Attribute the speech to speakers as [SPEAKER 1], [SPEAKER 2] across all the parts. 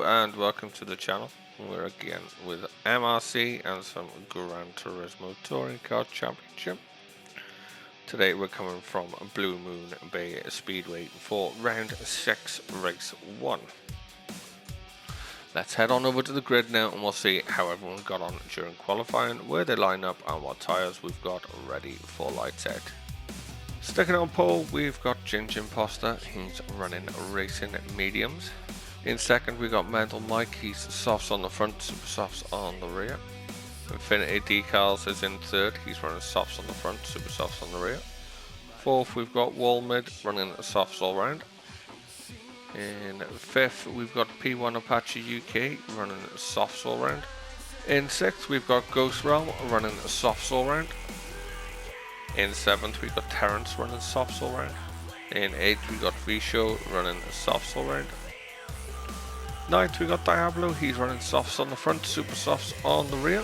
[SPEAKER 1] and welcome to the channel. We're again with MRC and some Gran Turismo Touring Car Championship. Today we're coming from Blue Moon Bay Speedway for round 6, race 1. Let's head on over to the grid now and we'll see how everyone got on during qualifying, where they line up and what tyres we've got ready for lights out. Sticking on pole, we've got Ginger Imposter, he's running racing mediums. In second, we got Mental Mike, he's softs on the front, super softs on the rear. Infinity Decals is in third, he's running softs on the front, super softs on the rear. Fourth, we've got Wall Mid running softs all round. In fifth, we've got P1 Apache UK running softs all round. In sixth, we've got Ghost Realm running softs all round. In 7th, we got Terrence running softs all round. In 8th, we got V-Show running softs all round. 9th, we got Diablo, he's running softs on the front, super softs on the rear.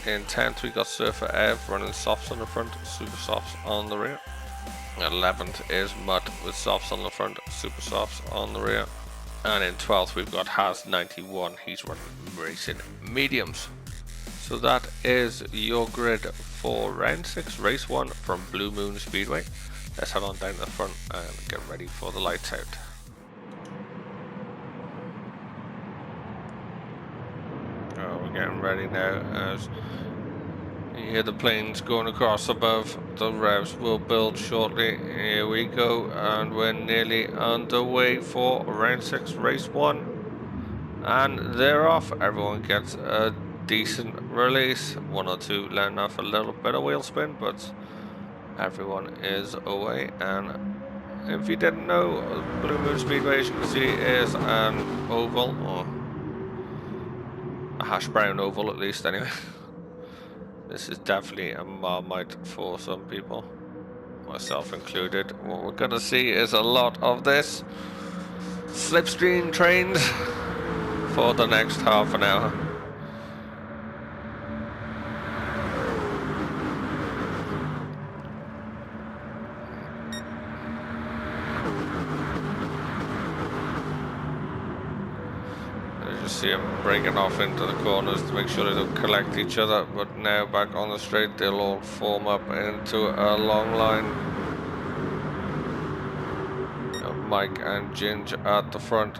[SPEAKER 1] In 10th, we got Surfer Ev running softs on the front, super softs on the rear. 11th is Mutt with softs on the front, super softs on the rear. And in 12th, we've got Has91, he's running racing mediums. So that is your grid for round 6, race 1 from Blue Moon Speedway. Let's head on down to the front and get ready for the lights out. Oh, we're getting ready now as you hear the planes going across above. The revs will build shortly. Here we go, and we're nearly underway for round 6, race 1. And they're off. Everyone gets a decent release, 1 or 2 letting off a little bit of wheel spin, but everyone is away. And if you didn't know, Blue Moon Speedway, as you can see, is an oval, or a hash brown oval at least anyway. This is definitely a Marmite for some people, myself included. What we're gonna see is a lot of this slipstream trains for the next half an hour. See them breaking off into the corners to make sure they don't collect each other, but now back on the straight they'll all form up into a long line. Mike and Ginge at the front,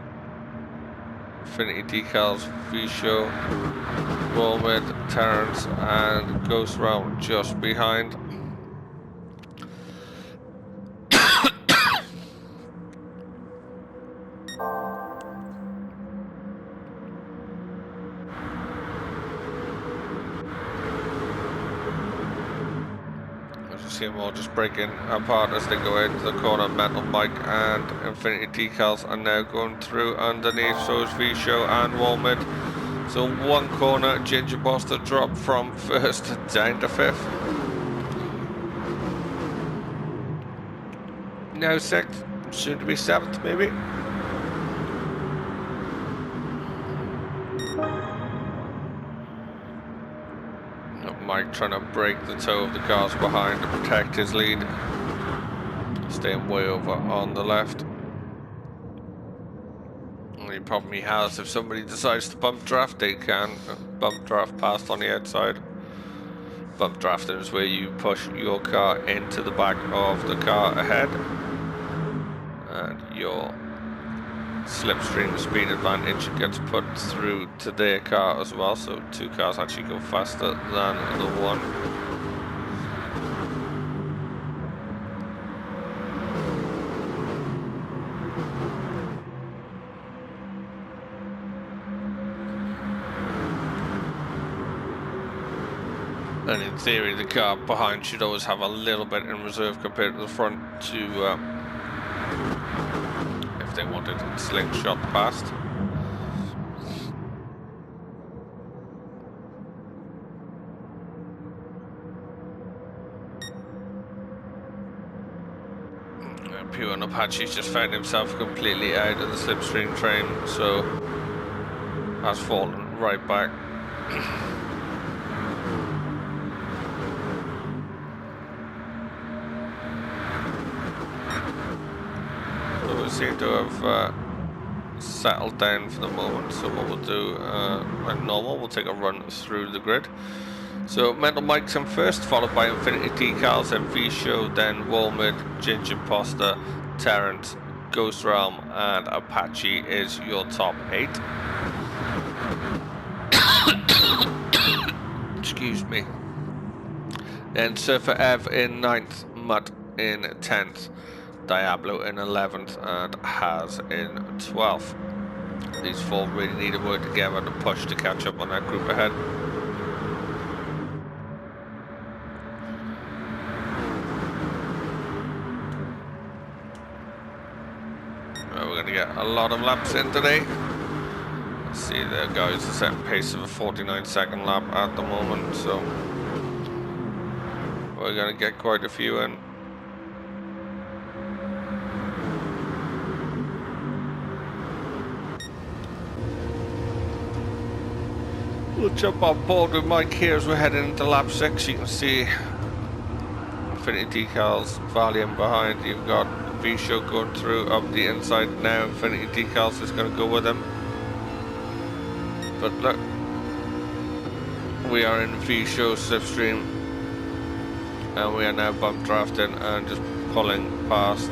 [SPEAKER 1] Infinity Decals, V-Show, Wallmid, Terrence and Ghost Realm just behind. See them all just breaking apart as they go into the corner. Metal Mike and Infinity Decals are now going through underneath, so is V-Show and Walmid. So one corner, Ginger Buster dropped from first down to 5th. Now 6th, soon to be 7th maybe. Mike trying to break the toe of the cars behind to protect his lead. Staying way over on the left. Only problem he has, if somebody decides to bump draft, they can bump draft past on the outside. Bump drafting is where you push your car into the back of the car ahead, and your slipstream speed advantage gets put through to their car as well, so 2 cars actually go faster than the one. And in theory the car behind should always have a little bit in reserve compared to the front to if they wanted to slingshot past. P1 Apache's just found himself completely out of the slipstream train, so has fallen right back. So we seem to have settled down for the moment. So what we'll do, like normal, we'll take a run through the grid. So Metal Mike's in first, followed by Infinity Decals, then V-Show, then Walmart, Ginger Imposter, Terrence, Ghost Realm, and Apache is your top 8. Excuse me. Then Surfer Ev in 9th, Mutt in 10th, Diablo in 11th, and Haz in 12th. These 4 really need to work together to push to catch up on that group ahead. We're going to get a lot of laps in today. Let's see, there guys, a set pace of a 49-second lap at the moment, so we're going to get quite a few in. We'll jump on board with Mike here as we're heading into lap 6. You can see Infinity Decals, Valium behind. You've got V-Show going through up the inside now. Infinity Decals is going to go with him. But look, we are in V-Show slipstream, and we are now bump drafting and just pulling past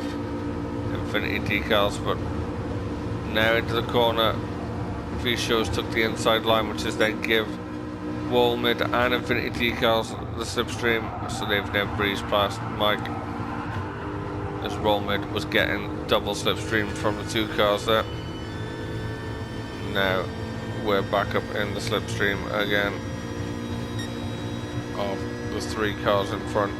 [SPEAKER 1] Infinity Decals. But now into the corner, V-Shows took the inside line, which is then give Walmart and Infinity Decals the slipstream, so they've now breezed past Mike, as Walmart was getting double slipstream from the 2 cars there. Now we're back up in the slipstream again of the 3 cars in front.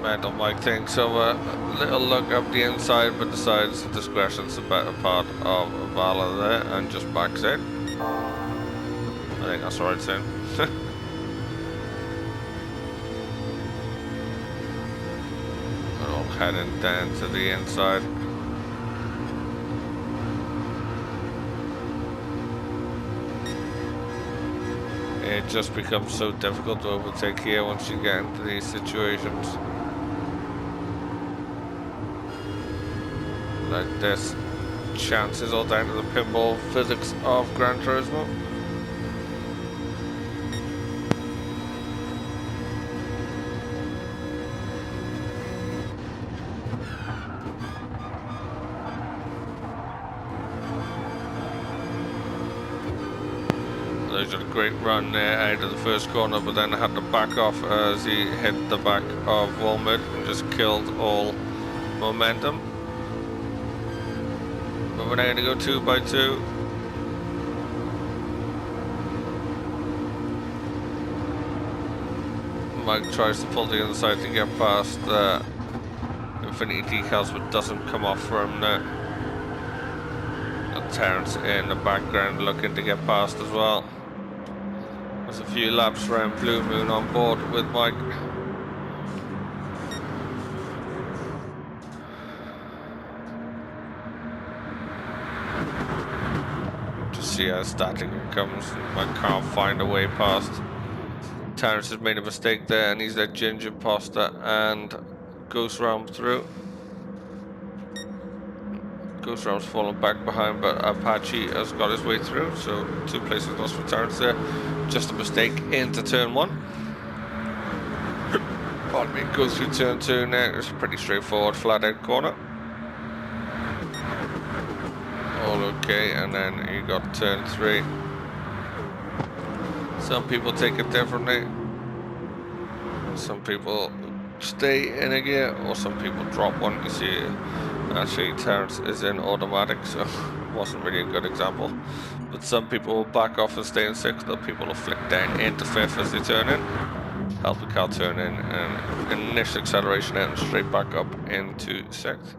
[SPEAKER 1] Metal Mike thinks of a little look up the inside, but decides discretion's the better part of valor there and just backs in. I think that's the right thing. We're all heading down to the inside. It just becomes so difficult to overtake here once you get into these situations like this. Chances all down to the pinball physics of Gran Turismo. There's a great run there out of the first corner, but then had to back off as he hit the back of Walmart and just killed all momentum. But we're now going to go 2 by 2. Mike tries to pull the inside to get past Infinity Decals, but doesn't come off for him now. Got Terrence in the background looking to get past as well. There's a few laps around Blue Moon on board with Mike. Just see how static it comes. Mike can't find a way past. Terrence has made a mistake there, and he's let Ginger Imposter and Ghost Realm through. Ghost Realm's fallen back behind, but Apache has got his way through, so 2 places lost for Terrence there. Just a mistake into turn 1. Pardon me, goes through turn 2 now. It's a pretty straightforward flat out corner. All okay, and then you got turn 3. Some people take it differently. Some people stay in a gear, or some people drop one. You see, actually Terrence is in automatic, so it wasn't really a good example. But some people will back off and stay in 6th, other people will flick down into 5th as they turn in. Help the car turn in, and initial acceleration out and straight back up into 6th.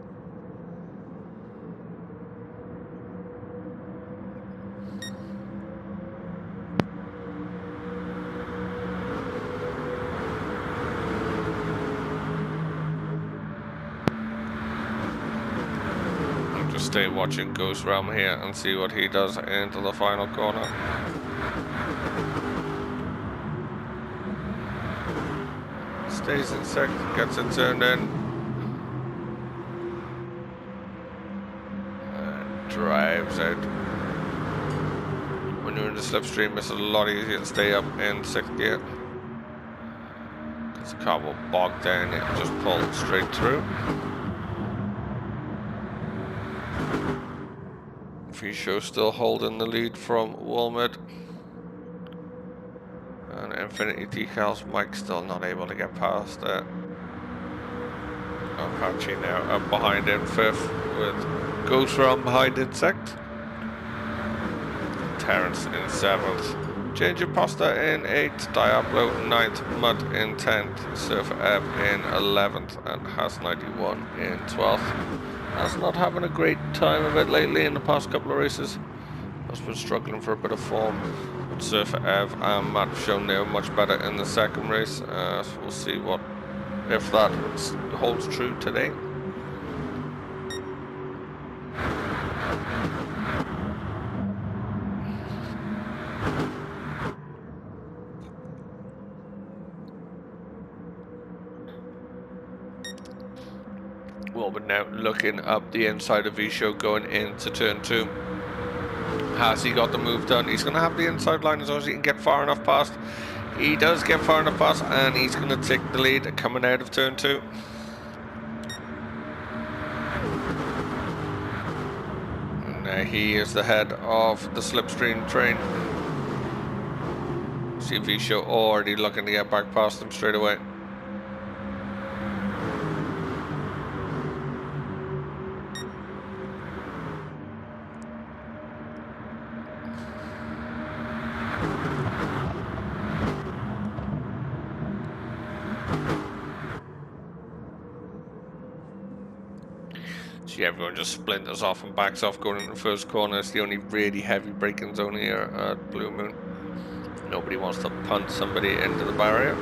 [SPEAKER 1] Stay watching Ghost Realm here and see what he does into the final corner. Stays in 6th, gets it turned in. drives out. When you're in the slipstream, it's a lot easier to stay up in 6th gear. Because the car will bog down, it just pulls straight through. V-Show still holding the lead from Walmart. And Infinity Decals, Mike still not able to get past it. Apache now up behind in 5th with Ghost Ram behind in 6th. Terrence in 7th. Ginger Pasta in 8th. Diablo 9th. Mud in 10th. Surfer Ev in 11th. And Has 91 in 12th. Has not having a great time of it lately in the past couple of races. Has been struggling for a bit of form. But Surfer Ev and Matt have shown they were much better in the second race. So we'll see if that holds true today. Well, we're now looking up the inside of V-Show going into turn 2. Has he got the move done? He's going to have the inside line as long as he can get far enough past. He does get far enough past, and he's going to take the lead coming out of turn 2. And now he is the head of the slipstream train. See V-Show already looking to get back past him straight away. See, everyone just splinters off and backs off going into the first corner. It's the only really heavy braking zone here at Blue Moon. Nobody wants to punt somebody into the barrier.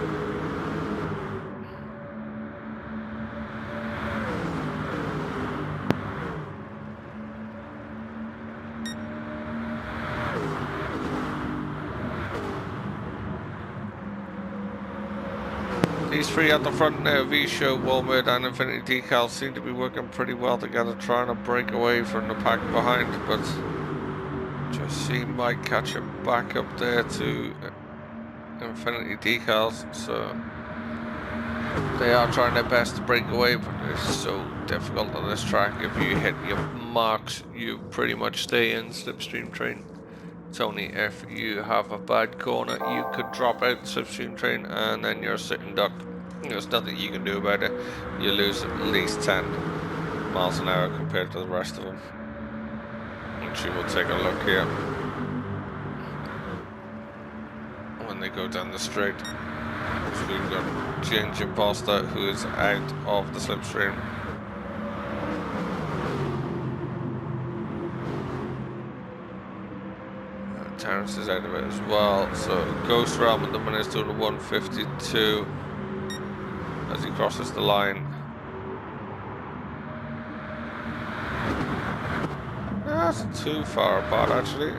[SPEAKER 1] These three at the front now, V-Show, Walmart and Infinity Decals, seem to be working pretty well together, trying to break away from the pack behind, but just see Mike catch him back up there to Infinity Decals, so they are trying their best to break away, but it's so difficult on this track. If you hit your marks, you pretty much stay in slipstream train. It's only if you have a bad corner you could drop out the slipstream train and then you're sitting duck. There's nothing you can do about it. You lose at least 10 miles an hour compared to the rest of them. Actually, we'll take a look here when they go down the straight. So we've got Ginger Pasta, who is out of the slipstream. Terrence is out of it as well, so Ghost Realm at the minute is doing a 152 as he crosses the line. That's too far apart actually.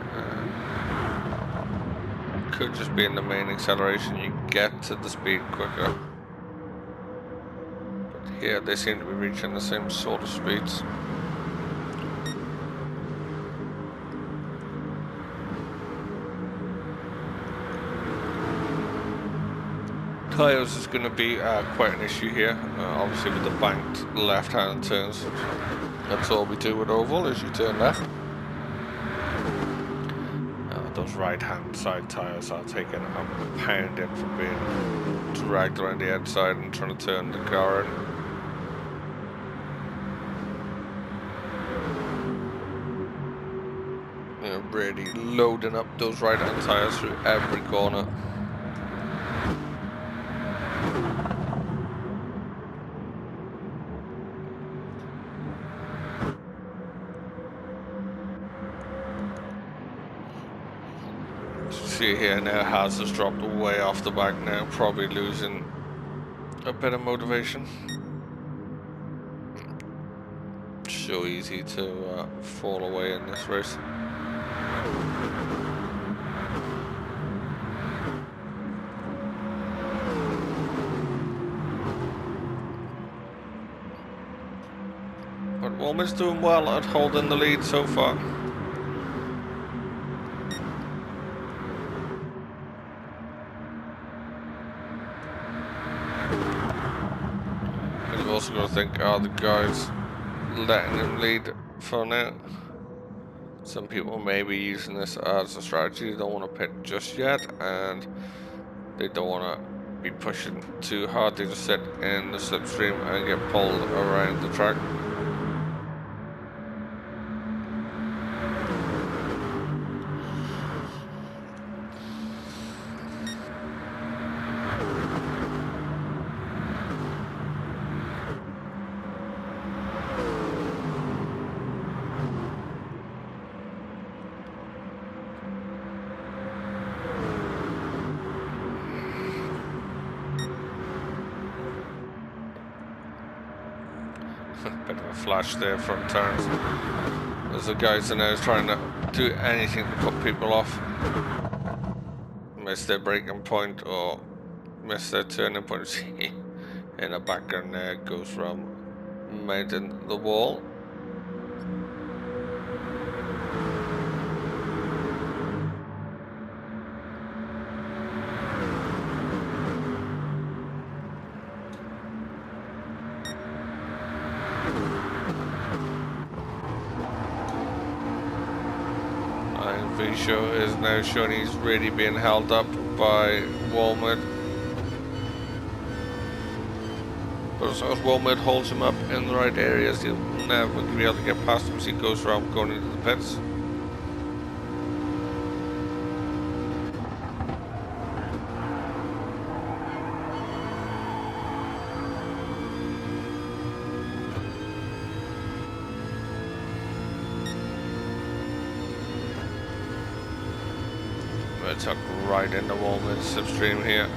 [SPEAKER 1] Could just be in the main acceleration, you get to the speed quicker. But here they seem to be reaching the same sort of speeds. Tyres is going to be quite an issue here, obviously with the banked left-hand turns. That's all we do with oval, is you turn left. Those right-hand side tyres are taking a pounding from being dragged around the outside and trying to turn the car in. Really loading up those right-hand tyres through every corner. See here now, Has has dropped way off the back now, probably losing a bit of motivation. So easy to fall away in this race. But Woman's doing well at holding the lead so far. You've also got to think, are the guys letting him lead for now? Some people may be using this as a strategy. They don't want to pit just yet, and they don't want to be pushing too hard. They just sit in the slipstream and get pulled around the track. Bit of a flash there from turns. As the guys are now trying to do anything to put people off. Miss their braking point or miss their turning point. See, in the background there goes from mounting the wall. Visho is now showing he's really being held up by Walmart. But as long as Walmart holds him up in the right areas, he'll never be able to get past him as he goes around going into the pits. Tuck right into Walmart's slipstream here.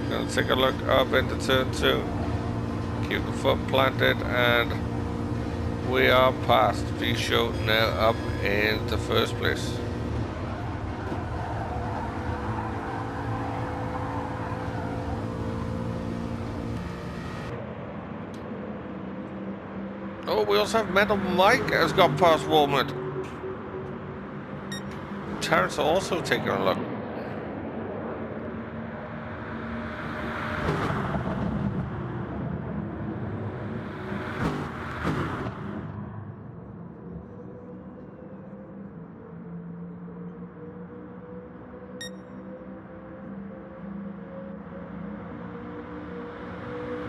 [SPEAKER 1] Gonna take a look up into turn 2. Keep the foot planted, and we are past Visho, now up into first place. Oh, we also have Metal Mike has got past Walmart. Terrence also taking a look.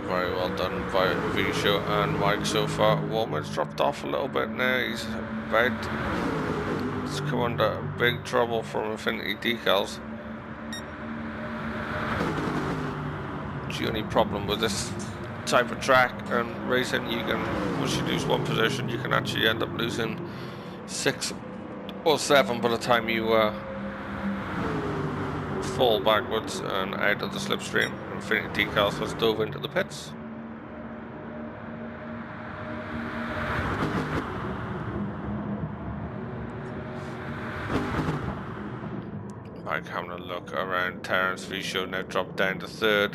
[SPEAKER 1] Very well done by Visho and Mike so far. Walmart's dropped off a little bit now. He's about to come under big trouble from Infinity Decals. The only problem with this type of track and racing, you can, once you lose one position, you can actually end up losing 6 or 7 by the time you fall backwards and out of the slipstream. Infinity Decals has dove into the pits. Mike having a look around. Terrence Visho now dropped down to 3rd.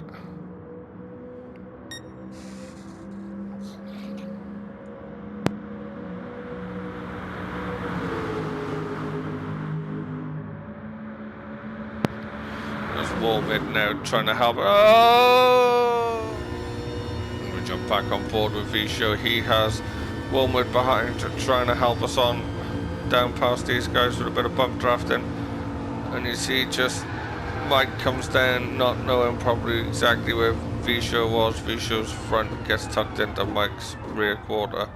[SPEAKER 1] There's Walmart now trying to help. Oh! We jump back on board with Visho. He has Walmart behind, trying to help us on down past these guys with a bit of bump drafting. And you see just Mike comes down not knowing probably exactly where Visho was. Visho's front gets tucked into Mike's rear quarter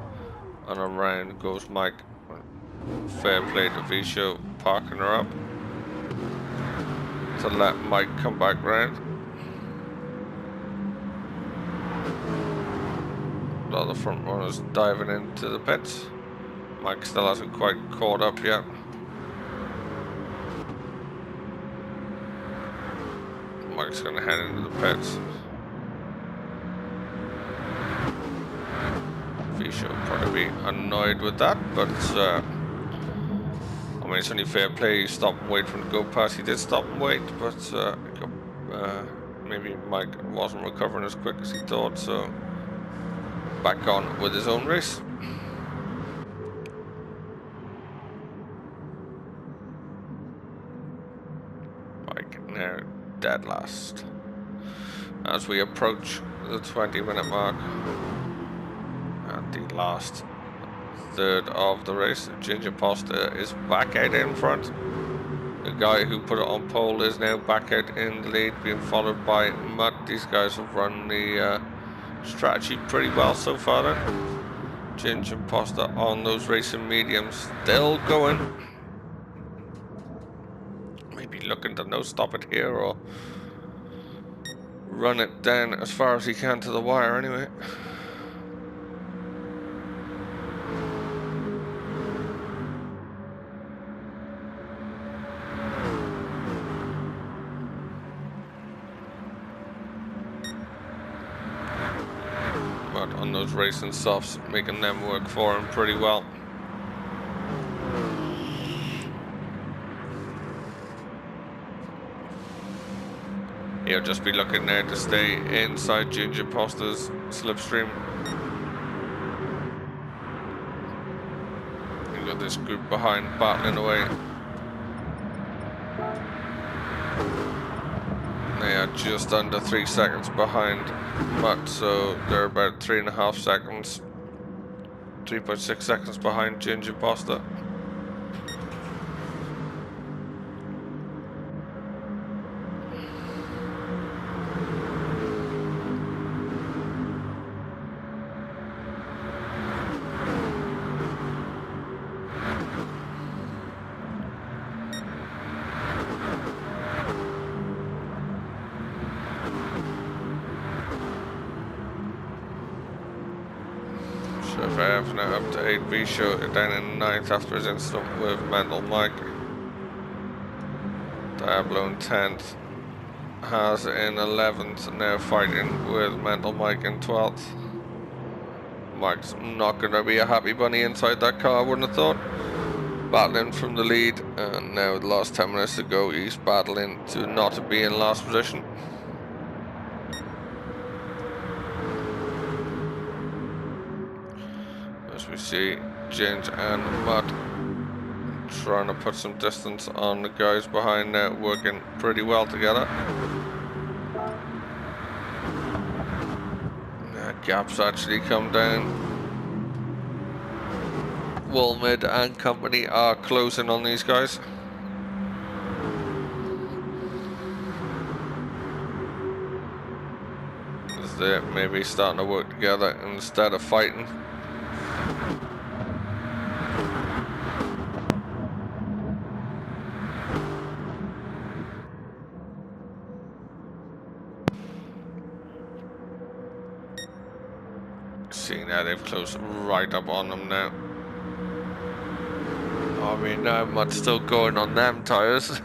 [SPEAKER 1] and around goes Mike. Fair play to Visho parking her up to let Mike come back round. The other front runners diving into the pits. Mike still hasn't quite caught up yet. Mike's going to head into the pits. Visho will probably be annoyed with that, but I mean, it's only fair play. You stop and wait for him to go past. He did stop and wait, but maybe Mike wasn't recovering as quick as he thought, so back on with his own race. Mike now dead last as we approach the 20-minute mark and the last third of the race. Ginger Poster is back out in front. The guy who put it on pole is now back out in the lead, being followed by Mutt. These guys have run the strategy pretty well so far then. Ginger Poster on those racing mediums, still going. Maybe looking to no stop it here or run it down as far as he can to the wire anyway. But on those racing softs, making them work for him pretty well. He'll just be looking there to stay inside Ginger Poster's slipstream. You've got this group behind battling away. They are just under 3 seconds behind Mutt, so they're about 3.5 seconds, 3.6 seconds behind Ginger Poster. F now up to 8B, show down in 9th after his incident with Mental Mike. Diablo in 10th, has in 11th, now fighting with Mental Mike in 12th. Mike's not going to be a happy bunny inside that car, I wouldn't have thought. Battling from the lead, and now with the last 10 minutes to go, he's battling to not be in last position. As we see Ginge and Mutt trying to put some distance on the guys behind now, working pretty well together. Gaps actually come down. Woolmid and company are closing on these guys. As they're maybe starting to work together instead of fighting. See now they've closed right up on them now. I mean, now Mutt's still going on them tyres.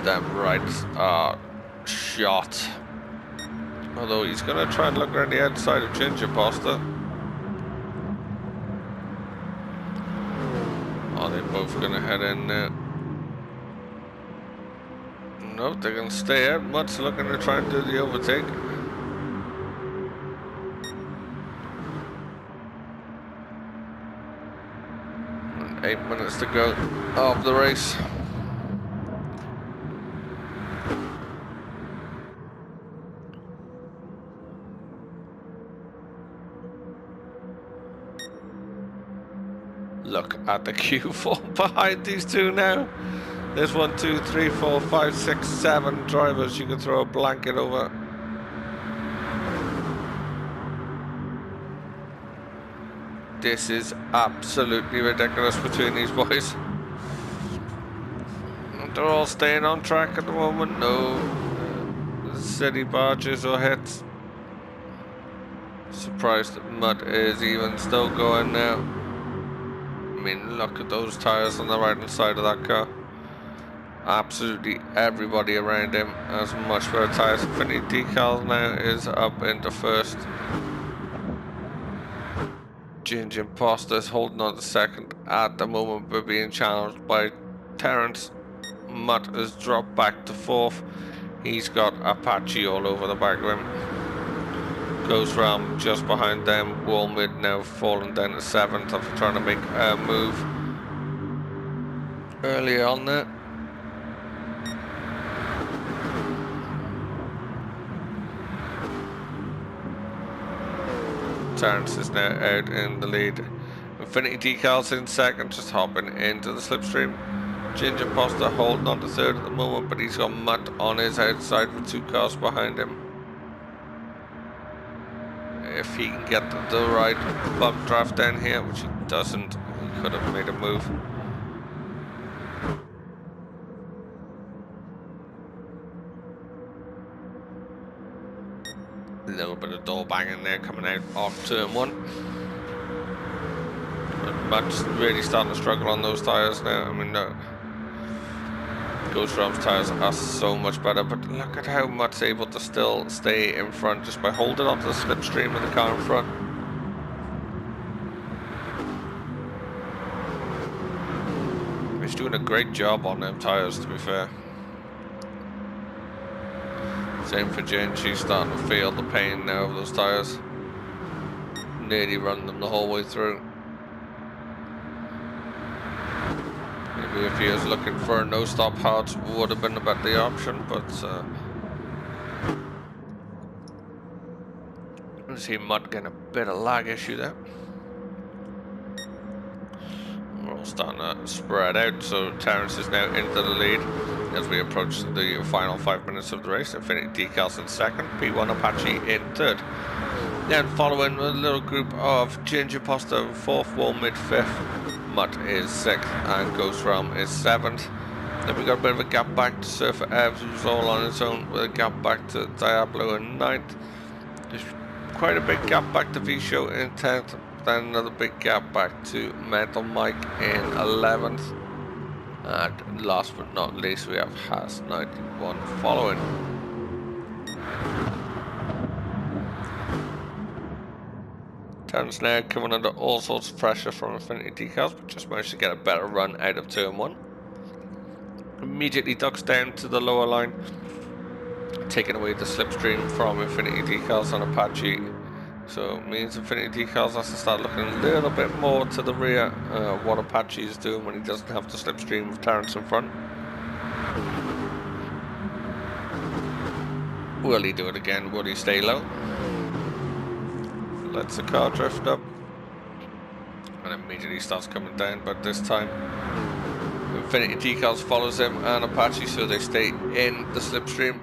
[SPEAKER 1] Them rights are shot. Although he's going to try and look around the outside of Ginger Poster. Oh, they're both going to head in now. Nope, they're going to stay out. Mutt's looking to try and do the overtake. 8 minutes to go of the race. Look at the Q4 behind these two now. There's 1, 2, 3, 4, 5, 6, 7 drivers you can throw a blanket over. This is absolutely ridiculous between these boys. They're all staying on track at the moment. No city barges or hits. Surprised that Mutt is even still going now. I mean, look at those tyres on the right hand side of that car. Absolutely everybody around him has much better tyres. Infinity Decals now is up into first. Ginger Poster's holding on to second at the moment, but being challenged by Terrence. Mutt has dropped back to fourth. He's got Apache all over the back of him. Goes Ram just behind them. Wall Mid now falling down to 7th after trying to make a move early on there. Terrence is now out in the lead. Infinity Decals in 2nd, just hopping into the slipstream. Ginger Imposter holding on to 3rd at the moment, but he's got Mutt on his outside with 2 cars behind him. If he can get the right bump draft down here, which he doesn't, he could have made a move. A little bit of door banging there coming out off turn 1. Mutt's really starting to struggle on those tyres now. I mean, Ghost Ram's tyres are so much better, but look at how Mutt's able to still stay in front just by holding onto the slipstream of the car in front. He's doing a great job on them tyres, to be fair. Same for Jen, she's starting to feel the pain now of those tyres. Nearly run them the whole way through. Maybe if he was looking for no-stop hards, would have been a better option, but I see Mutt getting a bit of lag issue there. We're all starting to spread out, so Terrence is now into the lead as we approach the final 5 minutes of the race. Infinity Decals in 2nd, P1 Apache in 3rd. Then following a little group of Ginger Imposter 4th, Wall Mid 5th. Mutt is 6th and Ghost Ram is 7th. Then we got a bit of a gap back to Surfer Evs, who's all on his own, with a gap back to Diablo in 9th. There's quite a big gap back to V-Show in 10th. Then another big gap back to Mental Mike in 11th. And last but not least, we have Has 91 following. Terrence now coming under all sorts of pressure from Infinity Decals, but just managed to get a better run out of turn 1. Immediately ducks down to the lower line, taking away the slipstream from Infinity Decals on Apache. So it means Infinity Decals has to start looking a little bit more to the rear, what Apache is doing when he doesn't have the slipstream with Terrence in front. Will he do it again? Will he stay low? Lets the car drift up and immediately starts coming down, but this time Infinity Decals follows him and Apache, so they stay in the slipstream.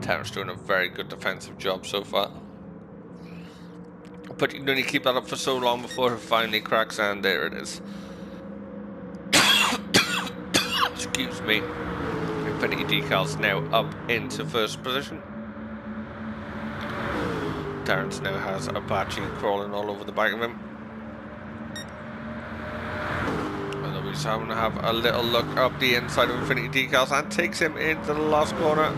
[SPEAKER 1] Terrence doing a very good defensive job so far, but you can only keep that up for so long before it finally cracks, and there it is. Excuse me. Infinity Decals now up into 1st position. Terrence now has Apache crawling all over the back of him. And he's having to have a little look up the inside of Infinity Decals and takes him into the last corner.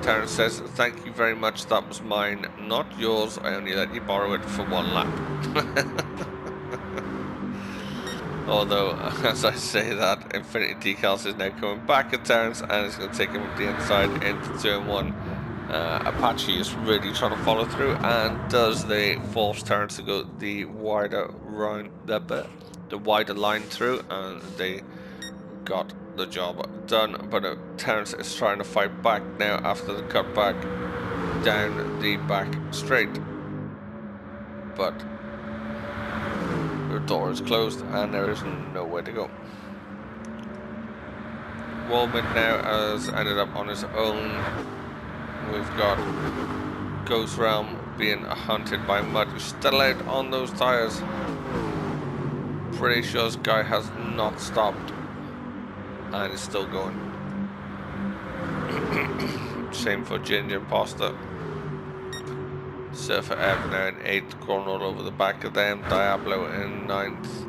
[SPEAKER 1] Terrence says, "Thank you very much, that was mine, not yours. I only let you borrow it for 1 lap." Although, as I say that, Infinity Decals is now coming back at Terrence and it's going to take him up the inside into turn 1. Apache is really trying to follow through, and does they force Terrence to go the wider line, the wider line through, and they got the job done. But Terrence is trying to fight back now after the cutback down the back straight, but the door is closed and there is nowhere to go. Wallman now has ended up on his own. We've got Ghost Realm being hunted by Mud, who's still out on those tyres. Pretty sure this guy has not stopped and is still going. Same for Ginger Imposter. Surfer Ev now in 8th, crawling all over the back of them. Diablo in 9th.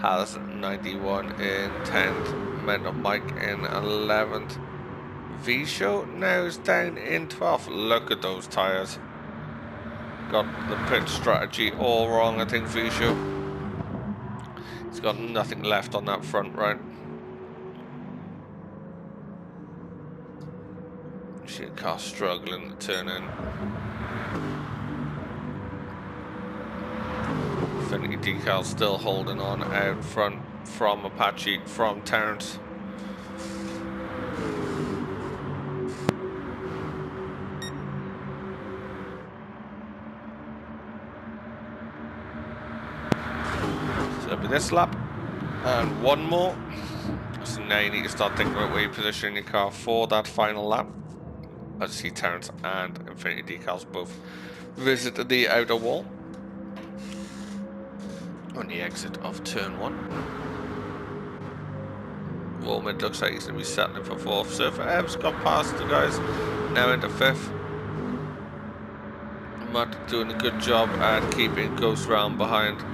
[SPEAKER 1] Has 91 in 10th. Mental Mike in 11th. V-Show now is down in 12th. Look at those tyres. Got the pit strategy all wrong, I think, V-Show. He's got nothing left on that front right. You see the car struggling to turn in. Infinity Decal still holding on out front from Apache, from Terrence. So it'll be this lap and one more. So now you need to start thinking about where you're positioning your car for that final lap. As you see, Terrence and Infinity Decals both visit the outer wall on the exit of turn 1. Woolman looks like he's going to be settling for 4th. Surfer Ebbs got past the guys, now into 5th. Matt doing a good job at keeping Ghost round behind.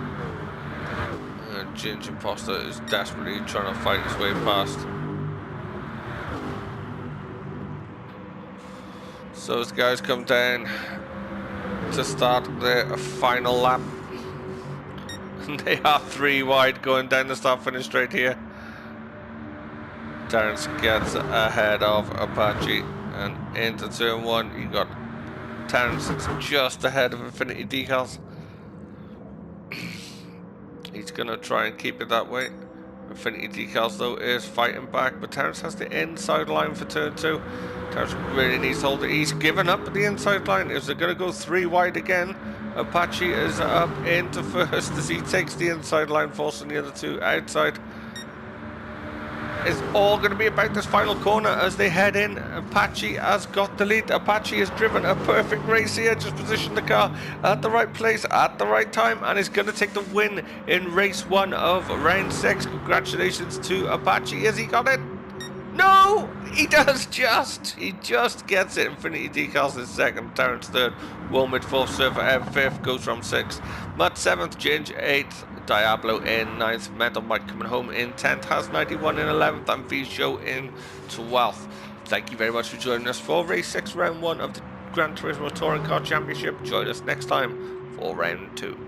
[SPEAKER 1] Ginger Imposter is desperately trying to fight his way past. So as guys come down to start their final lap. They are 3 wide going down the start-finish straight here. Terrence gets ahead of Apache and into turn 1. You got Terrence just ahead of Infinity Decals. He's going to try and keep it that way. Infinity Decals though is fighting back, but Terrence has the inside line for turn 2. Terrence really needs to hold it. He's given up the inside line. Is it going to go 3 wide again? Apache is up into 1st as he takes the inside line, forcing the other 2 outside. It's all going to be about this final corner as they head in. Apache has got the lead. Apache has driven a perfect race here, just positioned the car at the right place at the right time, and is going to take the win in race 1 of round 6. Congratulations to Apache. Has he got it? No, he does just. He just gets it. Infinity Decals in 2nd, Terrence 3rd, Wilmid 4th, Surfer Ebb 5th, Ghost from 6th, Matt 7th, Ginge 8th, Diablo in 9th, Mental Mike coming home in 10th, Has 91 in 11th, and V Show in 12th. Thank you very much for joining us for race 6, round 1 of the Gran Turismo Touring Car Championship. Join us next time for round 2.